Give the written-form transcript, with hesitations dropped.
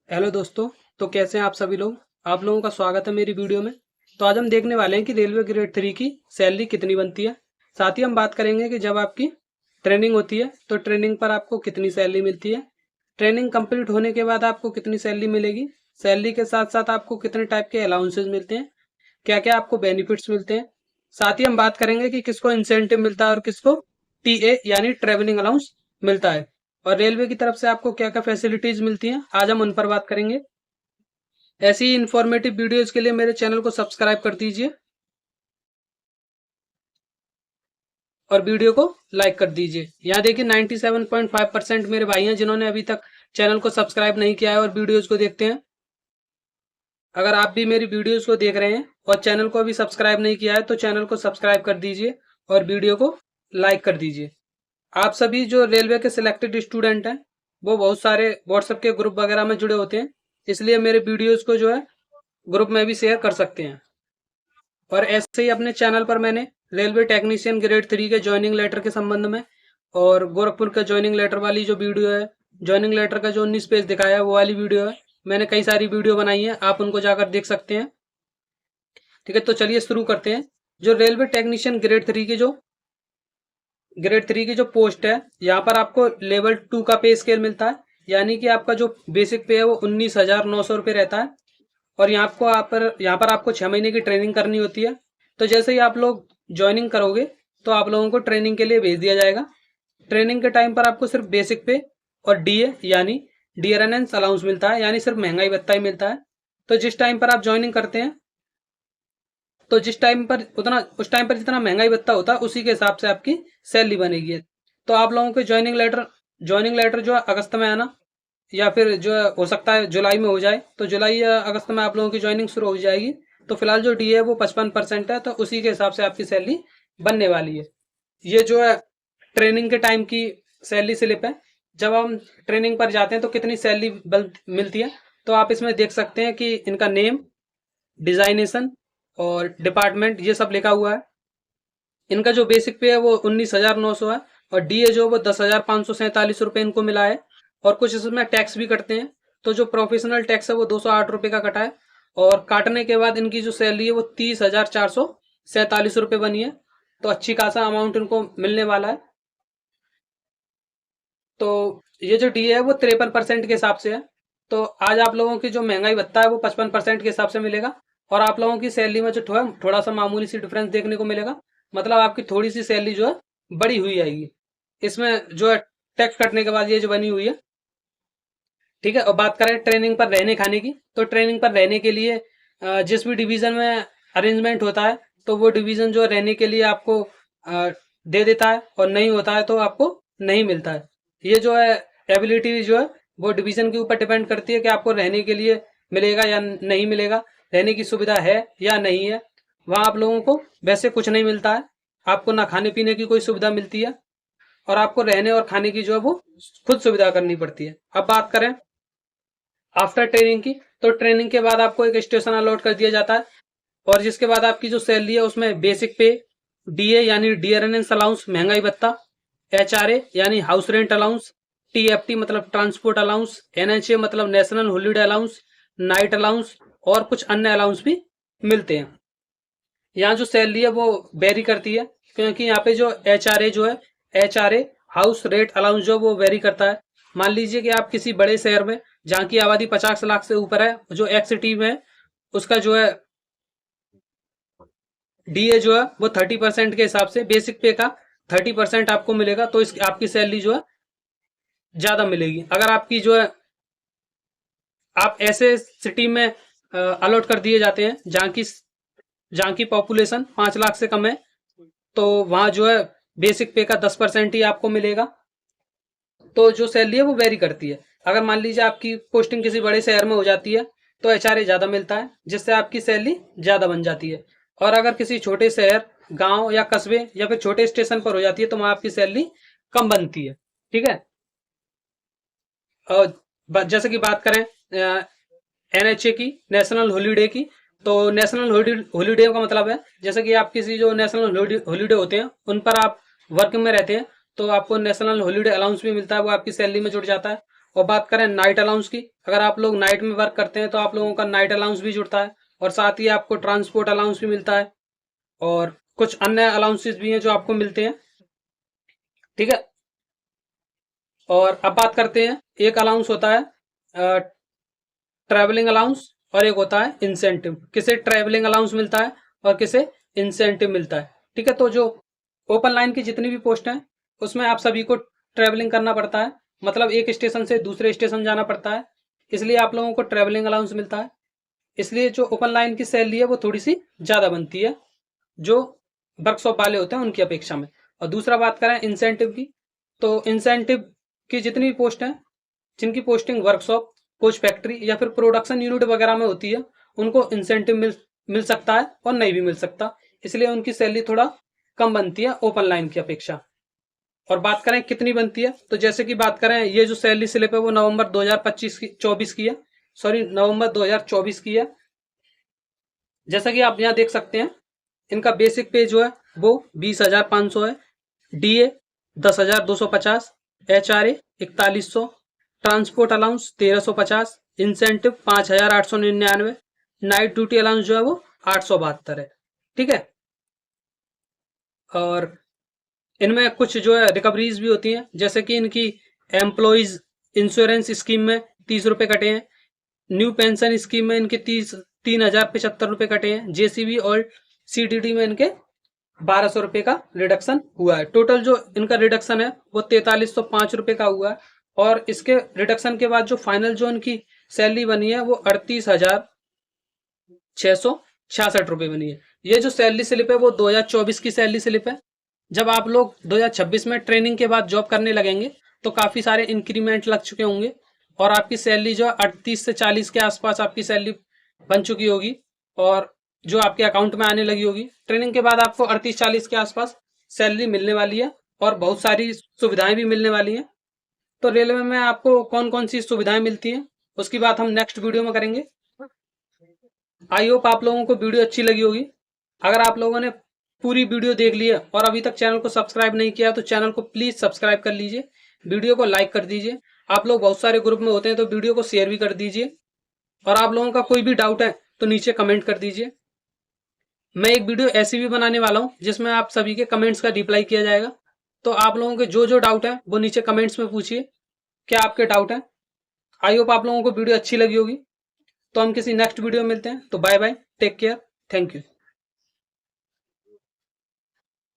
Hello दोस्तों। तो कैसे हैं आप सभी लोग। आप लोगों का स्वागत है मेरी वीडियो में। तो आज हम देखने वाले हैं कि रेलवे ग्रेड 3 की सैलरी कितनी बनती है। साथ ही हम बात करेंगे कि जब आपकी ट्रेनिंग होती है तो ट्रेनिंग पर आपको कितनी सैलरी मिलती है, ट्रेनिंग कंप्लीट होने के बाद आपको कितनी सैलरी मिलेगी, सैलरी के साथ साथ आपको कितने टाइप के अलाउंसेज मिलते हैं, क्या क्या आपको बेनिफिट्स मिलते हैं। साथ ही हम बात करेंगे कि किसको इंसेंटिव मिलता है और किसको टीए यानी ट्रेवलिंग अलाउंस मिलता है, और रेलवे की तरफ से आपको क्या क्या फैसिलिटीज मिलती हैं, आज हम उन पर बात करेंगे। ऐसी ही इंफॉर्मेटिव वीडियोज के लिए मेरे चैनल को सब्सक्राइब कर दीजिए और वीडियो को लाइक कर दीजिए। यहाँ देखिए 97.5% मेरे भाई हैं जिन्होंने अभी तक चैनल को सब्सक्राइब नहीं किया है और वीडियोज को देखते हैं। अगर आप भी मेरी वीडियोज को देख रहे हैं और चैनल को अभी सब्सक्राइब नहीं किया है तो चैनल को सब्सक्राइब कर दीजिए और वीडियो को लाइक कर दीजिए। आप सभी जो रेलवे के सिलेक्टेड स्टूडेंट हैं वो बहुत सारे व्हाट्सएप के ग्रुप वगैरह में जुड़े होते हैं, इसलिए मेरे वीडियोज को जो है ग्रुप में भी शेयर कर सकते हैं। और ऐसे ही अपने चैनल पर मैंने रेलवे टेक्नीशियन ग्रेड 3 के ज्वाइनिंग लेटर के संबंध में और गोरखपुर का ज्वाइनिंग लेटर वाली जो वीडियो है, ज्वाइनिंग लेटर का जो 19 पेज दिखाया है वो वाली वीडियो है, मैंने कई सारी वीडियो बनाई है, आप उनको जाकर देख सकते हैं। ठीक है, तो चलिए शुरू करते हैं। जो रेलवे टेक्नीशियन ग्रेड 3 की जो पोस्ट है, यहाँ पर आपको लेवल 2 का पे स्केल मिलता है, यानी कि आपका जो बेसिक पे है वो 19,900 रुपये रहता है। और यहाँ पर आपको 6 महीने की ट्रेनिंग करनी होती है। तो जैसे ही आप लोग ज्वाइनिंग करोगे तो आप लोगों को ट्रेनिंग के लिए भेज दिया जाएगा। ट्रेनिंग के टाइम पर आपको सिर्फ बेसिक पे और डीए यानी डियरेंस अलाउंस मिलता है, यानी सिर्फ महंगाई भत्ता ही मिलता है। तो जिस टाइम पर आप ज्वाइनिंग करते हैं तो जिस टाइम पर उतना उस टाइम पर जितना महंगाई भत्ता होता है उसी के हिसाब से आपकी सैलरी बनेगी। तो आप लोगों के ज्वाइनिंग लेटर जो है अगस्त में आना, या फिर जो है हो सकता है जुलाई में हो जाए, तो जुलाई या अगस्त में आप लोगों की ज्वाइनिंग शुरू हो जाएगी। तो फिलहाल जो डी है वो 55% है, तो उसी के हिसाब से आपकी सैलरी बनने वाली है। ये जो है ट्रेनिंग के टाइम की सैलरी स्लिप है। जब हम ट्रेनिंग पर जाते हैं तो कितनी सैलरी मिलती है, तो आप इसमें देख सकते हैं कि इनका नेम, डिजाइनेशन और डिपार्टमेंट ये सब लिखा हुआ है। इनका जो बेसिक पे है वो 19,900 है और डीए जो वो 10,547 रुपये इनको मिला है। और कुछ इसमें टैक्स भी कटते हैं, तो जो प्रोफेशनल टैक्स है वो 208 रुपये का कटा है, और काटने के बाद इनकी जो सैलरी है वो 30,447 रुपये बनी है। तो अच्छी खासा अमाउंट इनको मिलने वाला है। तो ये जो डीए है वो 53% के हिसाब से है। तो आज आप लोगों की जो महंगाई भत्ता है वो 55% के हिसाब से मिलेगा, और आप लोगों की सैलरी में जो थोड़ा सा मामूली सी डिफरेंस देखने को मिलेगा। मतलब आपकी थोड़ी सी सैलरी जो है बड़ी हुई आएगी। इसमें जो है टैक्स कटने के बाद ये जो बनी हुई है। ठीक है, और बात करें ट्रेनिंग पर रहने खाने की, तो ट्रेनिंग पर रहने के लिए जिस भी डिवीजन में अरेंजमेंट होता है तो वो डिवीजन जो है रहने के लिए आपको दे देता है, और नहीं होता है तो आपको नहीं मिलता है। ये जो है एबिलिटी जो है वो डिवीजन के ऊपर डिपेंड करती है कि आपको रहने के लिए मिलेगा या नहीं मिलेगा, रहने की सुविधा है या नहीं है। वहाँ आप लोगों को वैसे कुछ नहीं मिलता है, आपको ना खाने पीने की कोई सुविधा मिलती है, और आपको रहने और खाने की जो है वो खुद सुविधा करनी पड़ती है। अब बात करें आफ्टर ट्रेनिंग की, तो ट्रेनिंग के बाद आपको एक स्टेशन अलॉट कर दिया जाता है, और जिसके बाद आपकी जो सैलरी है उसमें बेसिक पे, डीए यानी डियरेंस अलाउंस महंगाई भत्ता, एचआरए यानी हाउस रेंट अलाउंस, टीएफटी मतलब ट्रांसपोर्ट अलाउंस, एनएचए मतलब national holiday allowance, night allowance और कुछ अन्य अलाउंस भी मिलते हैं। यहाँ जो सैलरी है वो वेरी करती है, क्योंकि यहाँ पे जो एचआरए जो है, एचआरए हाउस रेट अलाउंस जो वो वेरी करता है। मान लीजिए कि आप किसी बड़े शहर में जहाँ की आबादी 50 लाख से ऊपर है, जो एक्स सिटी में है, उसका जो है डीए जो है वो 30% के हिसाब से बेसिक पे का 30% आपको मिलेगा, तो इस आपकी सैलरी जो है ज्यादा मिलेगी। अगर आपकी जो है आप ऐसे सिटी में अलॉट कर दिए जाते हैं जहाँ की पॉपुलेशन 5 लाख से कम है, तो वहां जो है बेसिक पे का 10% ही आपको मिलेगा। तो जो सैलरी है वो वेरी करती है। अगर मान लीजिए आपकी पोस्टिंग किसी बड़े शहर में हो जाती है तो एचआरए ज्यादा मिलता है, जिससे आपकी सैलरी ज्यादा बन जाती है। और अगर किसी छोटे शहर, गांव या कस्बे या फिर छोटे स्टेशन पर हो जाती है तो वहां आपकी सैलरी कम बनती है। ठीक है, और जैसे कि बात करें एनएचए की, नेशनल हॉलीडे की, तो नेशनल हॉलीडे का मतलब है जैसे कि आप किसी जो नेशनल हॉलीडे होते हैं उन पर आप वर्क में रहते हैं तो आपको नेशनल हॉलीडे अलाउंस भी मिलता है, वो आपकी सैलरी में जुड़ जाता है। और बात करें नाइट अलाउंस की, अगर आप लोग नाइट में वर्क करते हैं तो आप लोगों का नाइट अलाउंस भी जुड़ता है, और साथ ही आपको ट्रांसपोर्ट अलाउंस भी मिलता है, और कुछ अन्य अलाउंसेस भी हैं जो आपको मिलते हैं। ठीक है, और अब बात करते हैं, एक अलाउंस होता है ट्रैवलिंग अलाउंस, और एक होता है इंसेंटिव। किसे ट्रैवलिंग अलाउंस मिलता है और किसे इंसेंटिव मिलता है। ठीक है, तो जो ओपन लाइन की जितनी भी पोस्ट हैं उसमें आप सभी को ट्रैवलिंग करना पड़ता है, मतलब एक स्टेशन से दूसरे स्टेशन जाना पड़ता है, इसलिए आप लोगों को ट्रैवलिंग अलाउंस मिलता है। इसलिए जो ओपन लाइन की सैलरी है वो थोड़ी सी ज़्यादा बनती है जो वर्कशॉप वाले होते हैं उनकी अपेक्षा में। और दूसरा बात करें इंसेंटिव की, तो इंसेंटिव की जितनी भी पोस्ट हैं जिनकी पोस्टिंग वर्कशॉप, कोच फैक्ट्री या फिर प्रोडक्शन यूनिट वगैरह में होती है, उनको इंसेंटिव मिल सकता है और नहीं भी मिल सकता, इसलिए उनकी सैलरी थोड़ा कम बनती है ओपन लाइन की अपेक्षा। और बात करें कितनी बनती है, तो जैसे कि बात करें, ये जो सैलरी स्लिप है वो नवंबर 2024 की है, सॉरी नवंबर 2024 की है। जैसा कि आप यहाँ देख सकते हैं, इनका बेसिक पे जो है वो 20,500 है, DA 10,250, HRA 4100, transport allowance 1350, incentive 5,899, night duty allowance जो है वो 872 है। ठीक है, और इनमें कुछ जो है रिकवरीज भी होती हैं, जैसे कि इनकी एम्प्लॉइज इंश्योरेंस स्कीम में 30 रुपये कटे हैं, न्यू पेंशन स्कीम में इनके 3,075 रुपये कटे हैं, JCB और CDD में इनके 1,200 रुपये का रिडक्शन हुआ है। टोटल जो इनका रिडक्शन है वो 4,305 रुपये का हुआ है, और इसके रिडक्शन के बाद जो फाइनल जो इनकी सैलरी बनी है वो 38,666 रुपये बनी है। ये जो सैलरी स्लिप है वो 2024 की सैलरी स्लिप है। जब आप लोग 2026 में ट्रेनिंग के बाद जॉब करने लगेंगे तो काफ़ी सारे इंक्रीमेंट लग चुके होंगे, और आपकी सैलरी जो 38 से 40 के आसपास आपकी सैलरी बन चुकी होगी, और जो आपके अकाउंट में आने लगी होगी। ट्रेनिंग के बाद आपको 38-40 के आसपास सैलरी मिलने वाली है, और बहुत सारी सुविधाएं भी मिलने वाली हैं। तो रेलवे में आपको कौन कौन सी सुविधाएं मिलती हैं उसकी बात हम नेक्स्ट वीडियो में करेंगे। आई होप आप लोगों को वीडियो अच्छी लगी होगी। अगर आप लोगों ने पूरी वीडियो देख ली है और अभी तक चैनल को सब्सक्राइब नहीं किया तो चैनल को प्लीज़ सब्सक्राइब कर लीजिए, वीडियो को लाइक कर दीजिए। आप लोग बहुत सारे ग्रुप में होते हैं तो वीडियो को शेयर भी कर दीजिए, और आप लोगों का कोई भी डाउट है तो नीचे कमेंट कर दीजिए। मैं एक वीडियो ऐसी भी बनाने वाला हूँ जिसमें आप सभी के कमेंट्स का रिप्लाई किया जाएगा, तो आप लोगों के जो जो डाउट है वो नीचे कमेंट्स में पूछिए, क्या आपके डाउट है। आई होप आप लोगों को वीडियो अच्छी लगी होगी। तो हम किसी नेक्स्ट वीडियो में मिलते हैं, तो bye bye, take care, thank you.